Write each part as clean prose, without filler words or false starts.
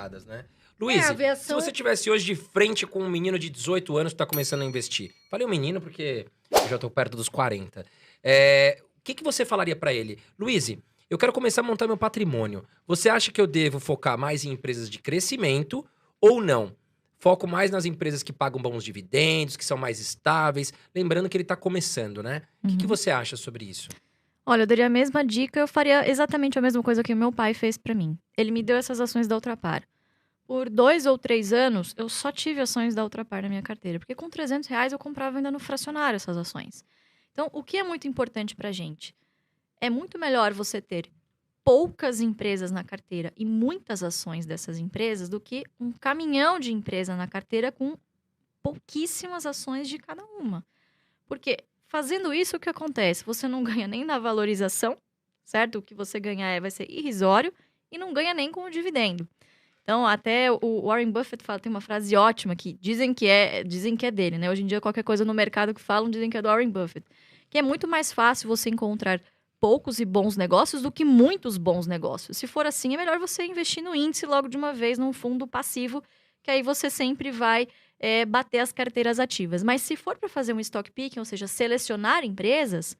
complicadas, né? Luiz, a aviação... se você tivesse hoje de frente com um menino de 18 anos que tá começando a investir. Falei um menino porque eu já tô perto dos 40. O que você falaria pra ele? Luiz, eu quero começar a montar meu patrimônio. Você acha que eu devo focar mais em empresas de crescimento ou não? Foco mais nas empresas que pagam bons dividendos, que são mais estáveis. Lembrando que ele tá começando, né? O que você acha sobre isso? Olha, eu daria a mesma dica, eu faria exatamente a mesma coisa que o meu pai fez pra mim. Ele me deu essas ações da Ultrapar. Por 2 ou 3 anos, eu só tive ações da Ultrapar na minha carteira. Porque com R$300 eu comprava ainda no fracionário essas ações. Então, o que é muito importante pra gente? É muito melhor você ter poucas empresas na carteira e muitas ações dessas empresas do que um caminhão de empresa na carteira com pouquíssimas ações de cada uma. Porque fazendo isso, o que acontece? Você não ganha nem na valorização, certo? O que você ganhar vai ser irrisório e não ganha nem com o dividendo. Então, até o Warren Buffett fala, tem uma frase ótima que dizem que é dele, né? Hoje em dia, qualquer coisa no mercado que falam, dizem que é do Warren Buffett. Que é muito mais fácil você encontrar poucos e bons negócios do que muitos bons negócios. Se for assim, é melhor você investir no índice logo de uma vez, num fundo passivo, que aí você sempre vai bater as carteiras ativas. Mas se for para fazer um stock picking, ou seja, selecionar empresas,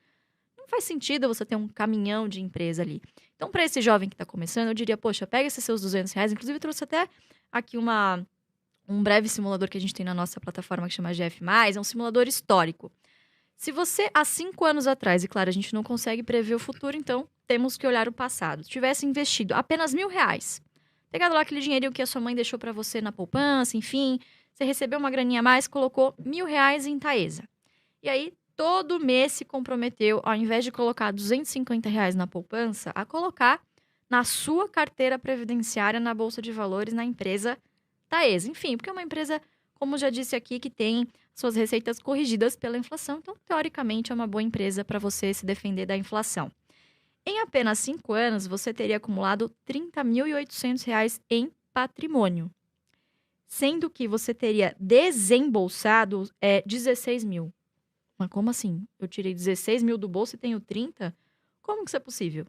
não faz sentido você ter um caminhão de empresa ali. Então, para esse jovem que está começando, eu diria, poxa, pega esses seus R$200. Inclusive, eu trouxe até aqui um breve simulador que a gente tem na nossa plataforma que chama GF+, é um simulador histórico. Se você, há 5 anos atrás, e claro, a gente não consegue prever o futuro, então temos que olhar o passado, tivesse investido apenas R$1.000, pegado lá aquele dinheirinho que a sua mãe deixou para você na poupança, enfim, você recebeu uma graninha a mais, colocou R$1.000 em Taesa. E aí, todo mês se comprometeu, ao invés de colocar R$250 na poupança, a colocar na sua carteira previdenciária na Bolsa de Valores, na empresa Taesa. Enfim, porque é uma empresa, como já disse aqui, que tem suas receitas corrigidas pela inflação. Então, teoricamente, é uma boa empresa para você se defender da inflação. Em apenas 5 anos, você teria acumulado R$30.800 em patrimônio. Sendo que você teria desembolsado 16 mil. Mas como assim? Eu tirei 16 mil do bolso e tenho 30? Como que isso é possível?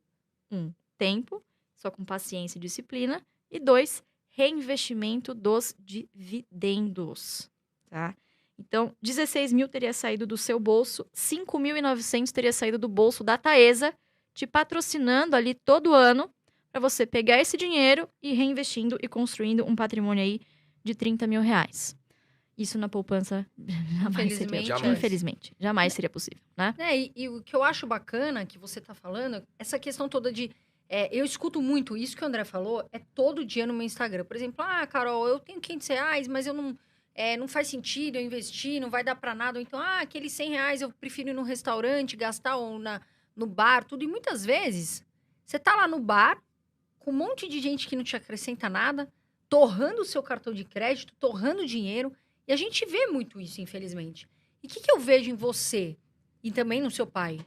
1, tempo, só com paciência e disciplina. E 2, reinvestimento dos dividendos, tá? Então, 16 mil teria saído do seu bolso, 5.900 teria saído do bolso da Taesa, te patrocinando ali todo ano para você pegar esse dinheiro e reinvestindo e construindo um patrimônio aí de R$30.000. Isso na poupança jamais seria. Infelizmente, jamais seria possível, né? E o que eu acho bacana que você tá falando, essa questão toda de... eu escuto muito isso que o André falou, todo dia no meu Instagram. Por exemplo, Carol, eu tenho R$500, mas eu não faz sentido eu investir, não vai dar pra nada. Ou então, aqueles R$100 eu prefiro ir no restaurante, gastar ou no bar, tudo. E muitas vezes, você tá lá no bar, com um monte de gente que não te acrescenta nada, torrando o seu cartão de crédito, torrando dinheiro. E a gente vê muito isso, infelizmente. E o que eu vejo em você e também no seu pai?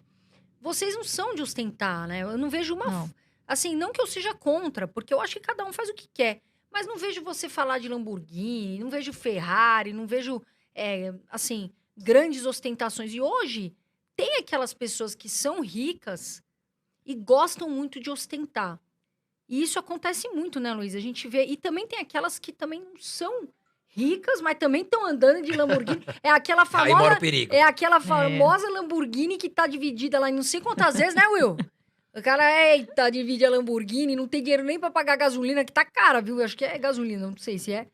Vocês não são de ostentar, né? Eu não vejo uma... Não. Assim, não que eu seja contra, porque eu acho que cada um faz o que quer. Mas não vejo você falar de Lamborghini, não vejo Ferrari, não vejo, assim, grandes ostentações. E hoje, tem aquelas pessoas que são ricas e gostam muito de ostentar. E isso acontece muito, né, Luiz? A gente vê... E também tem aquelas que também não são ricas, mas também estão andando de Lamborghini. É aquela famosa... Aí mora o perigo. É aquela famosa Lamborghini que tá dividida lá em não sei quantas vezes, né, Will? O cara, divide a Lamborghini, não tem dinheiro nem pra pagar gasolina, que tá cara, viu? Eu acho que é gasolina, não sei se é.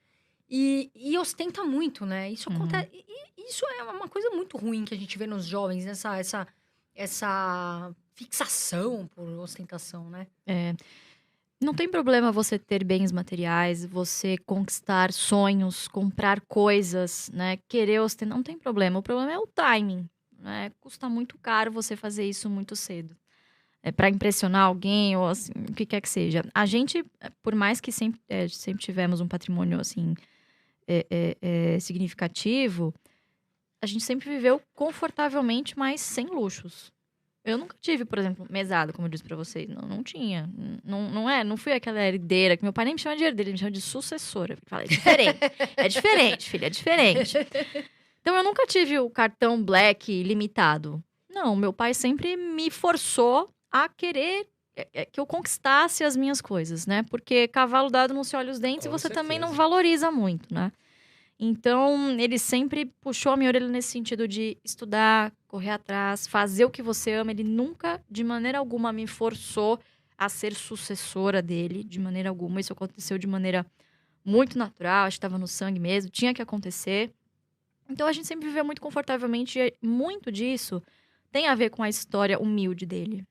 E ostenta muito, né? Isso acontece... Isso é uma coisa muito ruim que a gente vê nos jovens, essa fixação por ostentação, né? Não tem problema você ter bens materiais, você conquistar sonhos, comprar coisas, né? Querer ostentar, não tem problema. O problema é o timing, né? Custa muito caro você fazer isso muito cedo. Para impressionar alguém ou assim, o que quer que seja. A gente, por mais que sempre tivemos um patrimônio assim significativo, a gente sempre viveu confortavelmente, mas sem luxos. Eu nunca tive, por exemplo, mesada, como eu disse pra vocês. Não tinha. Não fui aquela herdeira, que meu pai nem me chama de herdeira, ele me chama de sucessora. Ele fala, é diferente. É diferente, filha, é diferente. Então, eu nunca tive o cartão Black limitado. Não, meu pai sempre me forçou a querer que eu conquistasse as minhas coisas, né? Porque cavalo dado não se olha os dentes Com e você também não certeza. valoriza muito, né? Então, ele sempre puxou a minha orelha nesse sentido de estudar, correr atrás, fazer o que você ama. Ele nunca, de maneira alguma, me forçou a ser sucessora dele, de maneira alguma. Isso aconteceu de maneira muito natural, acho que estava no sangue mesmo, tinha que acontecer. Então, a gente sempre viveu muito confortavelmente e muito disso tem a ver com a história humilde dele.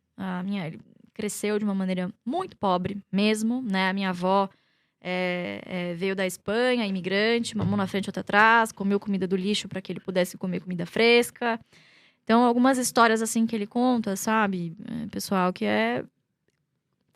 Ele cresceu de uma maneira muito pobre mesmo, né? A minha avó veio da Espanha, imigrante, uma mão na frente e outra atrás, comeu comida do lixo para que ele pudesse comer comida fresca. Então, algumas histórias assim que ele conta, sabe, pessoal, que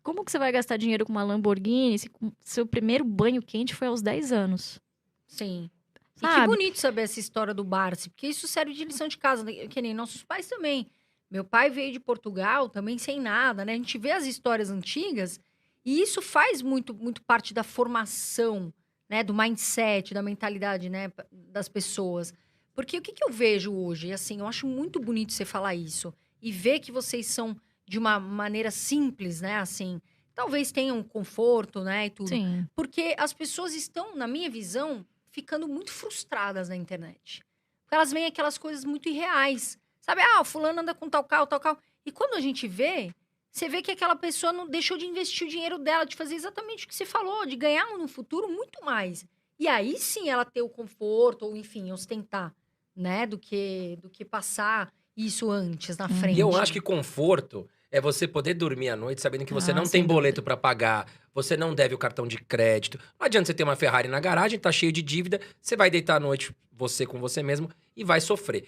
como que você vai gastar dinheiro com uma Lamborghini se seu primeiro banho quente foi aos 10 anos? Sim. E que Sabe? bonito saber essa história do Barsi, porque isso serve de lição de casa, né? Que nem nossos pais também. Meu pai veio de Portugal também sem nada, né? A gente vê as histórias antigas e isso faz muito, muito parte da formação, né? Do mindset, da mentalidade, né? Das pessoas. Porque o que eu vejo hoje? Assim, eu acho muito bonito você falar isso e ver que vocês são de uma maneira simples, né? Assim, talvez tenham conforto, né? E tudo. Sim. Porque as pessoas estão, na minha visão, ficando muito frustradas na internet. Porque elas veem aquelas coisas muito irreais. Sabe, o fulano anda com tal carro, tal carro. E quando a gente vê, você vê que aquela pessoa não deixou de investir o dinheiro dela, de fazer exatamente o que você falou, de ganhar no futuro muito mais. E aí sim ela ter o conforto, ou enfim, ostentar, né? Do que passar isso antes, na frente. E eu acho que conforto é você poder dormir à noite sabendo que você não tem sem boleto pra pagar, você não deve o cartão de crédito. Não adianta você ter uma Ferrari na garagem, tá cheio de dívida, você vai deitar à noite, você com você mesmo, e vai sofrer.